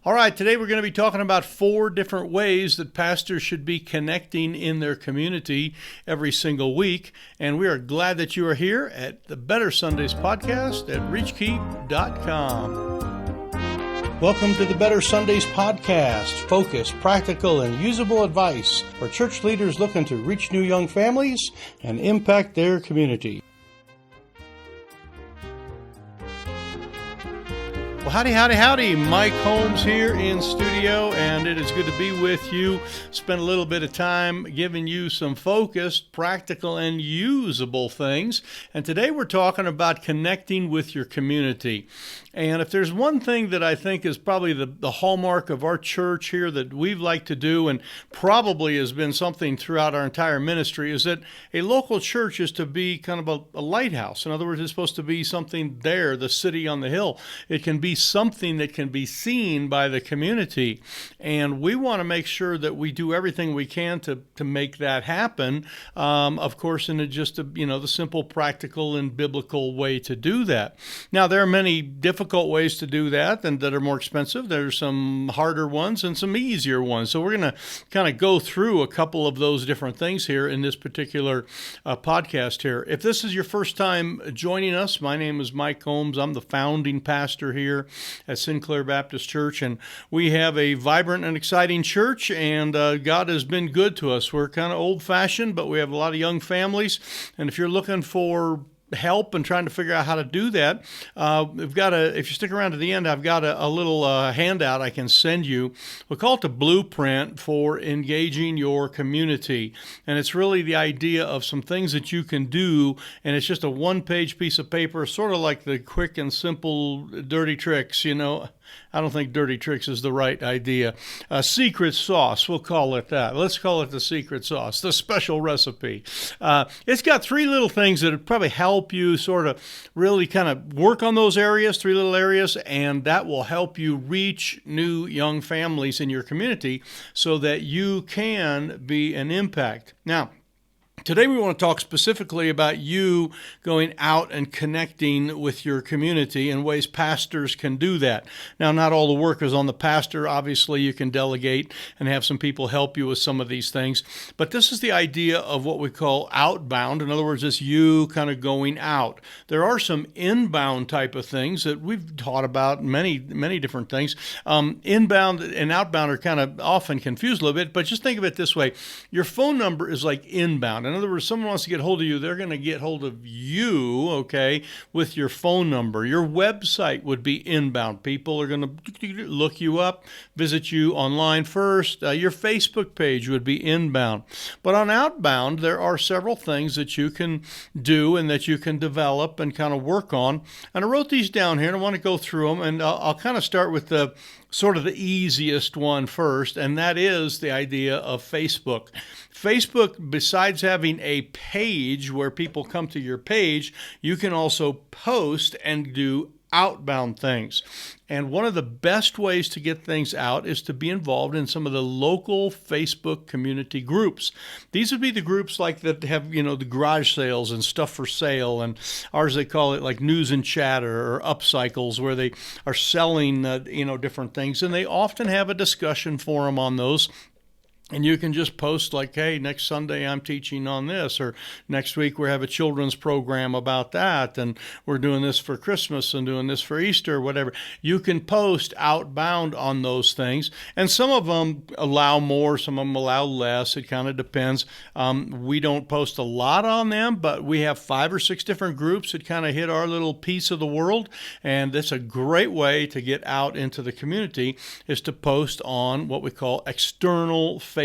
All right, today we're going to be talking about 4 different ways that pastors should be connecting in their community every single week. And we are glad that you are here at the Better Sundays podcast at reachkeep.com. Welcome to the Better Sundays podcast, focused, practical, and usable advice for church leaders looking to reach new young families and impact their community. Well, howdy. Mike Holmes here in studio, and it is good to be with you. Spend a little bit of time giving you some focused, practical, and usable things. And today we're talking about connecting with your community. And if there's one thing that I think is probably the hallmark of our church here that we've liked to do, and probably has been something throughout our entire ministry, is that a local church is to be kind of a lighthouse. In other words, it's supposed to be something there, the city on the hill. It can be something that can be seen by the community. And we want to make sure that we do everything we can to make that happen. Of course, in just the simple, practical, and biblical way to do that. Now, there are many difficult ways to do that and that are more expensive. There's some harder ones and some easier ones. So we're going to kind of go through a couple of those different things here in this particular podcast here. If this is your first time joining us, my name is Mike Holmes. I'm the founding pastor here at Sinclair Baptist Church, and we have a vibrant and exciting church, and God has been good to us. We're kind of old-fashioned, but we have a lot of young families, and if you're looking for help and trying to figure out how to do that, if you stick around to the end, I've got a little handout I can send you. We'll call it the blueprint for engaging your community. And it's really the idea of some things that you can do, and it's just a one-page piece of paper, sort of like the quick and simple dirty tricks, I don't think dirty tricks is the right idea. Secret sauce, we'll call it that. Let's call it the secret sauce, the special recipe. It's got 3 little things that would probably help you sort of really kind of work on those areas, 3 little areas, and that will help you reach new young families in your community so that you can be an impact. Now, today we want to talk specifically about you going out and connecting with your community and ways pastors can do that. Now, not all the work is on the pastor. Obviously, you can delegate and have some people help you with some of these things. But this is the idea of what we call outbound. In other words, it's you kind of going out. There are some inbound type of things that we've taught about, many different things. Inbound and outbound are kind of often confused a little bit, but just think of it this way. Your phone number is like inbound. In other words, someone wants to get hold of you, they're going to get hold of you, okay, with your phone number. Your website would be inbound. People are going to look you up, visit you online first. Your Facebook page would be inbound. But on outbound, there are several things that you can do and that you can develop and kind of work on. And I wrote these down here, and I want to go through them, and I'll kind of start with the easiest one first, and that is the idea of Facebook. Facebook, besides having a page where people come to your page, you can also post and do outbound things. And one of the best ways to get things out is to be involved in some of the local Facebook community groups. These would be the groups like that have, the garage sales and stuff for sale, and ours they call it like news and chatter or upcycles, where they are selling, different things, and they often have a discussion forum on those. And you can just post like, hey, next Sunday I'm teaching on this, or next week we have a children's program about that, and we're doing this for Christmas and doing this for Easter, whatever. You can post outbound on those things, and some of them allow more, some of them allow less. It kind of depends. We don't post a lot on them, but we have 5 or 6 different groups that kind of hit our little piece of the world, and that's a great way to get out into the community, is to post on what we call external Facebook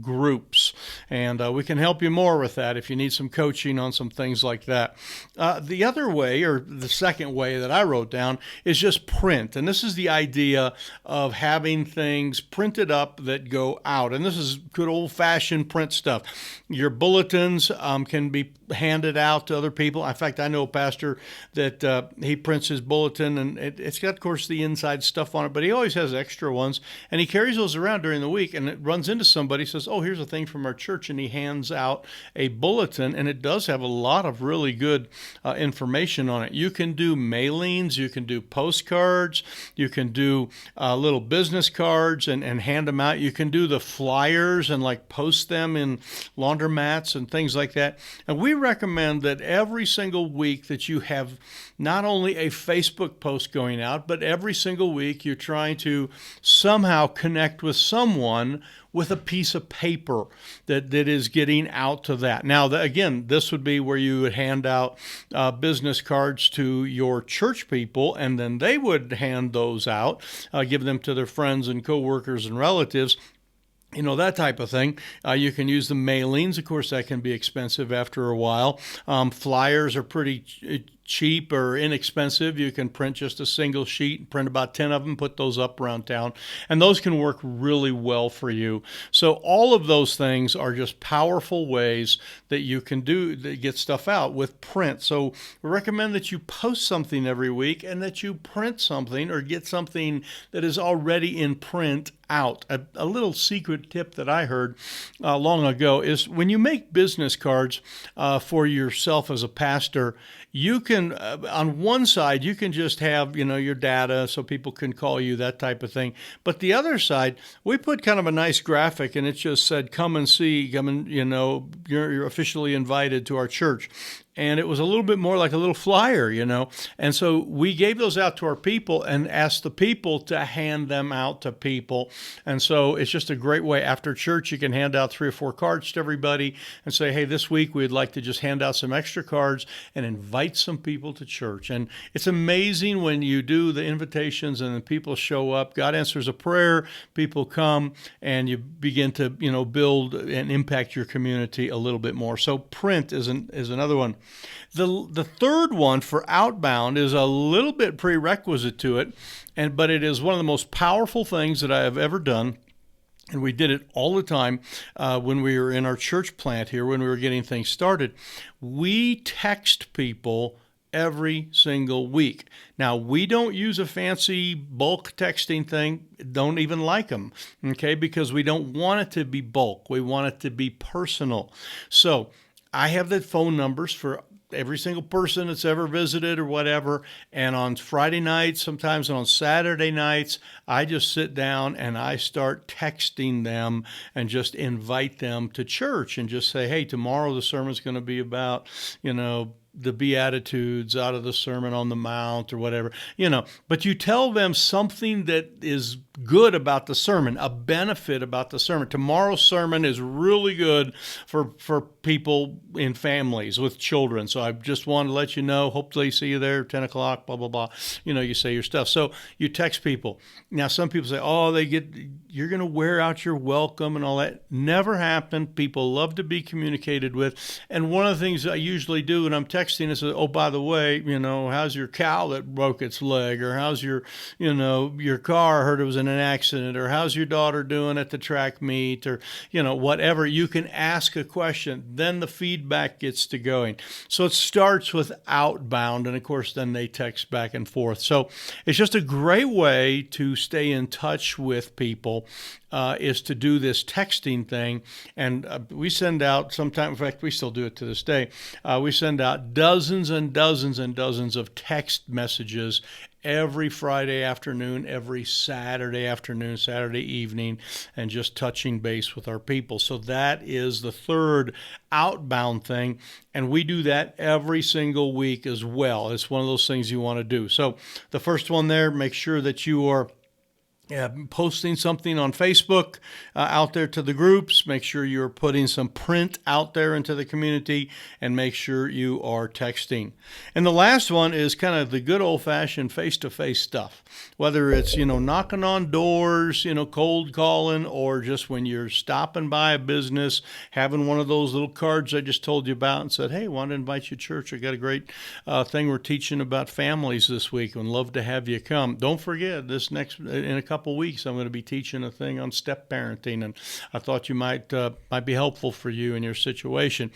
groups. And we can help you more with that if you need some coaching on some things like that. The other way, or the second way that I wrote down, is just print. And this is the idea of having things printed up that go out. And this is good old-fashioned print stuff. Your bulletins can be handed out to other people. In fact, I know a pastor that he prints his bulletin, and it's got, of course, the inside stuff on it, but he always has extra ones, and he carries those around during the week, and it runs runs into somebody, says, oh, here's a thing from our church, and he hands out a bulletin, and it does have a lot of really good information on it. You can do mailings, you can do postcards, you can do little business cards and hand them out. You can do the flyers and like post them in laundromats and things like that. And we recommend that every single week that you have not only a Facebook post going out, but every single week you're trying to somehow connect with someone with a piece of paper that is getting out to that. Now, again, this would be where you would hand out business cards to your church people, and then they would hand those out, give them to their friends and coworkers and relatives. You know, that type of thing. You can use the mailings. Of course, that can be expensive after a while. Flyers are pretty cheap or inexpensive. You can print just a single sheet, print about 10 of them, put those up around town, and those can work really well for you. So all of those things are just powerful ways that you can get stuff out with print. So we recommend that you post something every week and that you print something or get something that is already in print out. A little secret tip that I heard long ago is when you make business cards for yourself as a pastor, you can, on one side, you can just have, your data so people can call you, that type of thing. But the other side, we put kind of a nice graphic, and it just said, come and see, you're officially invited to our church. And it was a little bit more like a little flyer, And so we gave those out to our people and asked the people to hand them out to people. And so it's just a great way. After church, you can hand out 3 or 4 cards to everybody and say, hey, this week we'd like to just hand out some extra cards and invite some people to church. And it's amazing when you do the invitations and the people show up. God answers a prayer, people come, and you begin to, build and impact your community a little bit more. So print is another one. The third one for outbound is a little bit prerequisite to it, but it is one of the most powerful things that I have ever done. And we did it all the time when we were in our church plant here, when we were getting things started. We text people every single week. Now, we don't use a fancy bulk texting thing, don't even like them, okay, because we don't want it to be bulk. We want it to be personal. So I have the phone numbers for every single person that's ever visited or whatever. And on Friday nights, sometimes on Saturday nights, I just sit down and I start texting them and just invite them to church and just say, hey, tomorrow the sermon's going to be about, the Beatitudes out of the Sermon on the Mount or whatever, but you tell them something that is good about the sermon, a benefit about the sermon. Tomorrow's sermon is really good for people in families with children. So I just want to let you know, hopefully see you there, 10 o'clock, blah, blah, blah. You say your stuff. So you text people. Now, some people say, you're going to wear out your welcome and all that. Never happened. People love to be communicated with. And one of the things I usually do when I'm texting is, oh, by the way, how's your cow that broke its leg? Or how's your car, I heard it was in an accident? Or how's your daughter doing at the track meet? Or, whatever. You can ask a question. Then the feedback gets to going. So it starts with outbound. And of course, then they text back and forth. So it's just a great way to stay in touch with people. Is to do this texting thing. And we send out sometimes, in fact, we still do it to this day. We send out dozens and dozens and dozens of text messages every Friday afternoon, every Saturday afternoon, Saturday evening, and just touching base with our people. So that is the third outbound thing. And we do that every single week as well. It's one of those things you want to do. So the first one there, make sure that you are posting something on Facebook out there to the groups. Make sure you're putting some print out there into the community, and make sure you are texting. And the last one is kind of the good old-fashioned face-to-face stuff, whether it's, knocking on doors, cold calling, or just when you're stopping by a business, having one of those little cards I just told you about and said, hey, I want to invite you to church. I got a great thing we're teaching about families this week and love to have you come. Don't forget, in a couple couple weeks, I'm going to be teaching a thing on step parenting, and I thought you might be helpful for you in your situation.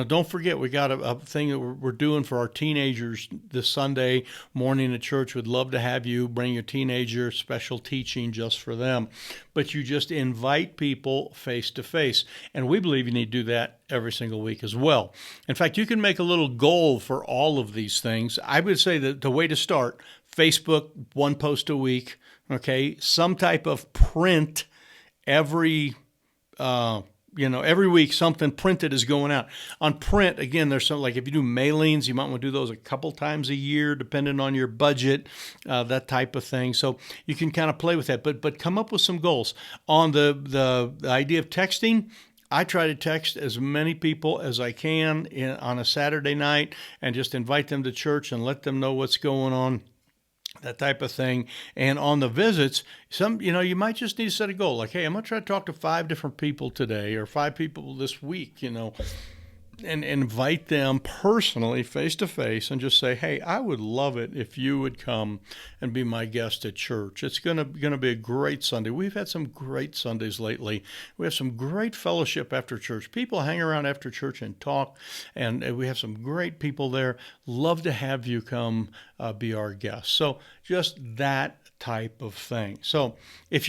Don't forget, we got a thing that we're doing for our teenagers this Sunday morning at church. We'd love to have you bring your teenager, special teaching just for them. But you just invite people face to face. And we believe you need to do that every single week as well. In fact, you can make a little goal for all of these things. I would say that the way to start, Facebook, 1 post a week, okay? Some type of print every week, something printed is going out. On print, again, there's some, like if you do mailings, you might want to do those a couple times a year, depending on your budget, that type of thing. So you can kind of play with that, but come up with some goals. On the idea of texting, I try to text as many people as I can on a Saturday night and just invite them to church and let them know what's going on, that type of thing. And on the visits, you might just need to set a goal. Like, hey, I'm going to try to talk to 5 different people today or 5 people this week, and invite them personally face to face and just say, hey, I would love it if you would come and be my guest at church. It's going to be a great Sunday. We've had some great Sundays lately. We have some great fellowship after church. People hang around after church and talk, and we have some great people there. Love to have you come be our guest. So just that type of thing. So if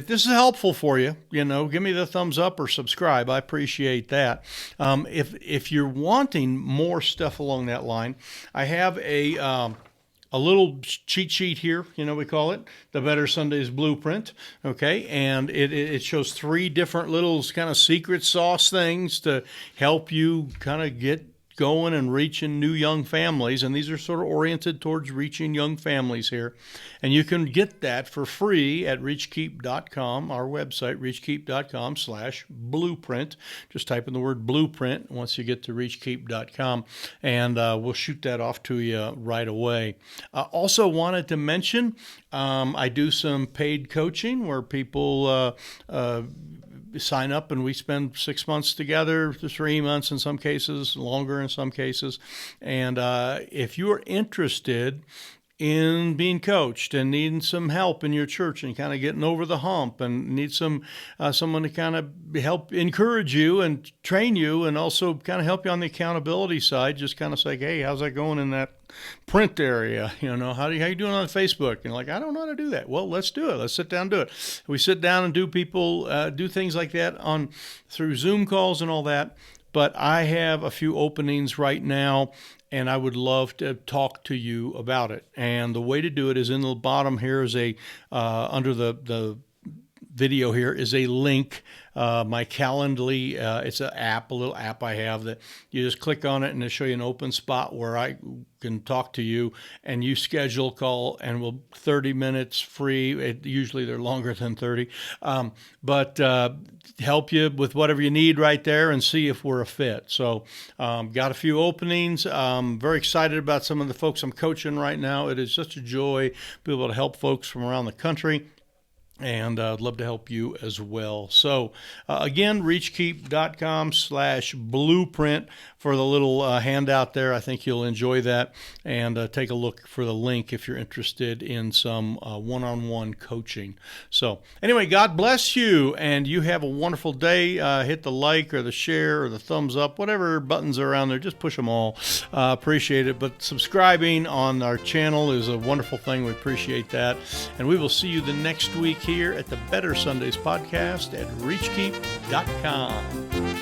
this is helpful for you, give me the thumbs up or subscribe. I appreciate that. If you're wanting more stuff along that line, I have a little cheat sheet here, we call it the Better Sundays Blueprint. Okay. And it shows 3 different little kind of secret sauce things to help you kind of get going and reaching new young families. And these are sort of oriented towards reaching young families here. And you can get that for free at reachkeep.com, our website, reachkeep.com/blueprint. Just type in the word blueprint once you get to reachkeep.com, and we'll shoot that off to you right away. Also wanted to mention, I do some paid coaching where people sign up and we spend 6 months together, 3 months in some cases, longer in some cases. And if you're interested in being coached and needing some help in your church and kind of getting over the hump and need someone to kind of help encourage you and train you and also kind of help you on the accountability side, just kind of say, hey, how's that going in that print area? How you doing on Facebook? And like, I don't know how to do that. Well, let's do it. Let's sit down and do it. We sit down and do things like that through Zoom calls and all that. But I have a few openings right now, and I would love to talk to you about it. And the way to do it is in the bottom here is under the video here is a link, my Calendly. It's a little app I have that you just click on it and it'll show you an open spot where I can talk to you, and you schedule a call, and we'll 30 minutes free. Usually they're longer than 30, but help you with whatever you need right there and see if we're a fit. So got a few openings. Very excited about some of the folks I'm coaching right now. It is such a joy to be able to help folks from around the country. And I'd love to help you as well. So again, reachkeep.com/blueprint for the little handout there. I think you'll enjoy that, and take a look for the link if you're interested in some one-on-one coaching. So anyway, God bless you, and you have a wonderful day. Hit the like or the share or the thumbs up, whatever buttons are around there, just push them all. Appreciate it. But subscribing on our channel is a wonderful thing. We appreciate that. And we will see you the next week here at the Better Sundays podcast at reachkeep.com.